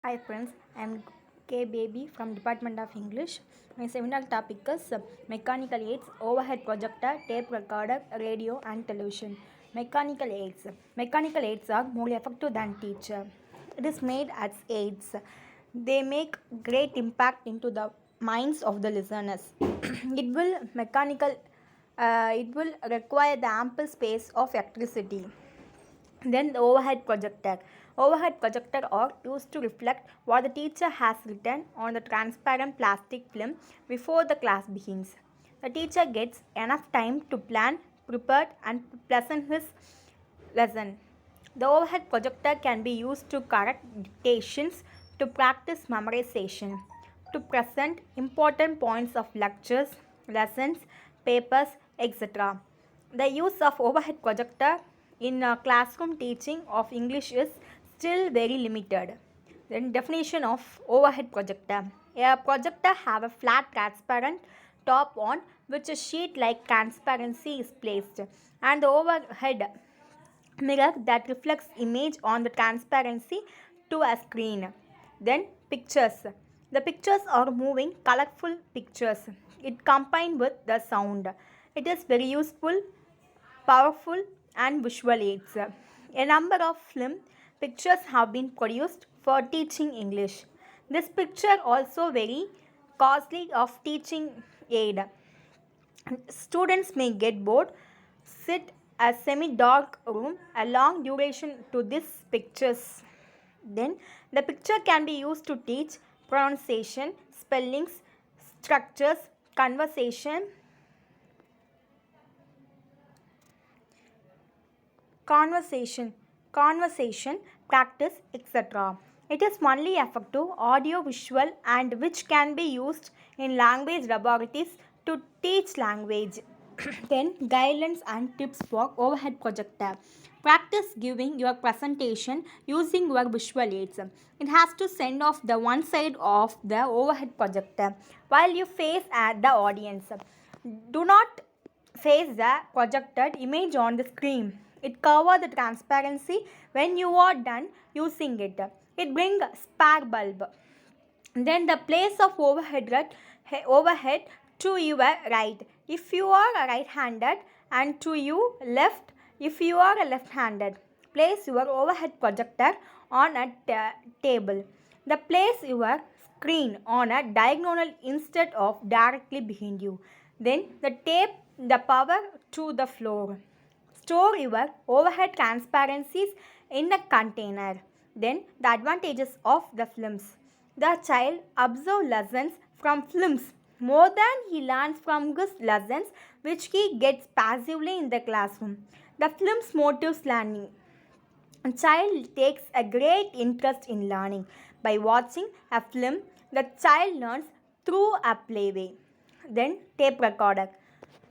Hi friends, I am K Baby from Department of English. My seminar topic is mechanical aids, overhead projector, tape recorder, radio and television. Mechanical aids. Mechanical aids are more effective than teacher. It is made as aids. They make great impact into the minds of the listeners. It will require the ample space of electricity. Then the overhead projector. Overhead projector are used to reflect what the teacher has written on the transparent plastic film before the class begins. The teacher gets enough time to plan, prepare and present his lesson. The overhead projector can be used to correct dictations, to practice memorization, to present important points of lectures, lessons, papers, etc. The use of overhead projector in classroom teaching of English is still very limited. Then definition of overhead projector. A projector have a flat transparent top on which a sheet like transparency is placed and the overhead mirror that reflects image on the transparency to a screen. Then pictures. The pictures are moving colorful pictures. It combined with the sound. It is very useful, powerful and visual aids. A number of film pictures have been produced for teaching English. This picture also very costly of teaching aid. Students may get bored, sit a semi-dark room, a long duration to these pictures. Then the picture can be used to teach pronunciation, spellings, structures, conversation, conversation, practice, etc. It is only effective audio visual and which can be used in language laboratories to teach language. Then guidelines and tips for overhead projector. Practice giving your presentation using your visual aids. It has to send off the one side of the overhead projector while you face at the audience. Do not face the projected image on the screen. It covers the transparency when you are done using it. It brings spark bulb. Then the place of overhead to your right if you are a right-handed and to your left if you are a left-handed. Place your overhead projector on a table. The place your screen on a diagonal instead of directly behind you. Then the tape the power to the floor. Store your overhead transparencies in a container. Then the advantages of the films. The child observes lessons from films more than he learns from his lessons which he gets passively in the classroom. The films motives learning. A child takes a great interest in learning. By watching a film, the child learns through a playway. Then tape recorder.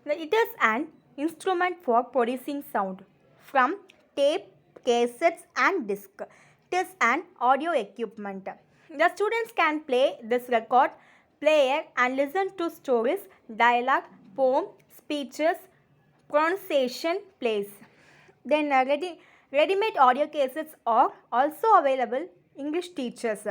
It is an instrument for producing sound from tape, cassettes and disc. It is an audio equipment. The students can play this record player and listen to stories, dialogue, poem, speeches, pronunciation plays. Then ready-made audio cassettes are also available. English teachers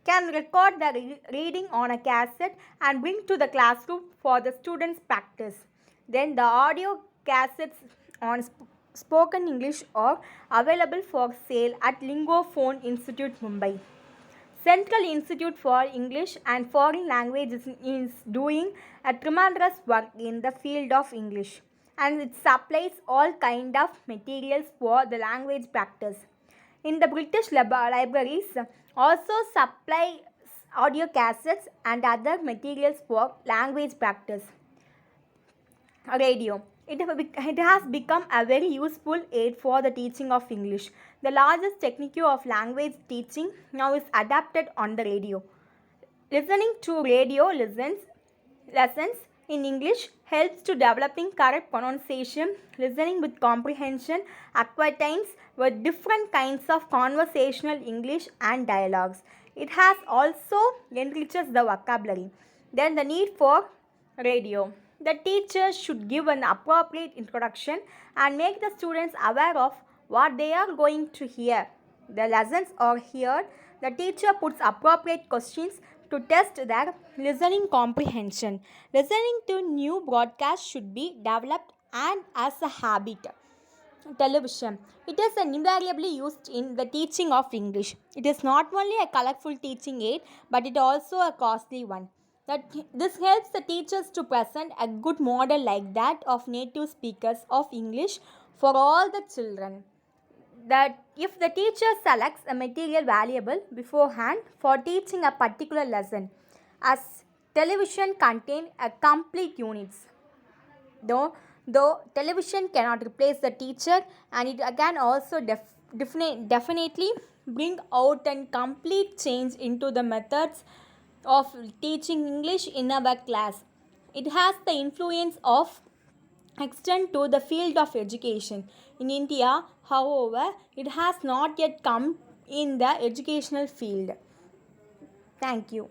can record the reading on a cassette and bring to the classroom for the students' practice. Then the audio cassettes on spoken English are available for sale at Lingophone Institute, Mumbai. Central Institute for English and Foreign Languages is doing a tremendous work in the field of English and it supplies all kind of materials for the language practice. In the British libraries also supply audio cassettes and other materials for language practice. Radio. It has become a very useful aid for the teaching of English. The largest technique of language teaching now is adapted on the radio. Listening to radio lessons in English helps to developing correct pronunciation, listening with comprehension, acquaintance with different kinds of conversational English and dialogues. It has also enriches the vocabulary. Then the need for radio. The teacher should give an appropriate introduction and make the students aware of what they are going to hear. The lessons are heard The teacher puts appropriate questions to test their listening comprehension. Listening to new broadcasts should be developed and as a habit. Television. It is invariably used in the teaching of English. It is not only a colorful teaching aid, but it also a costly one. This helps the teachers to present a good model like that of native speakers of English for all the children. That if the teacher selects a material valuable beforehand for teaching a particular lesson, as television contain a complete units, though television cannot replace the teacher, and it can also definitely bring out a complete change into the methods of teaching English in our class. It has the influence of extend to the field of education. In India, however, it has not yet come in the educational field. Thank you.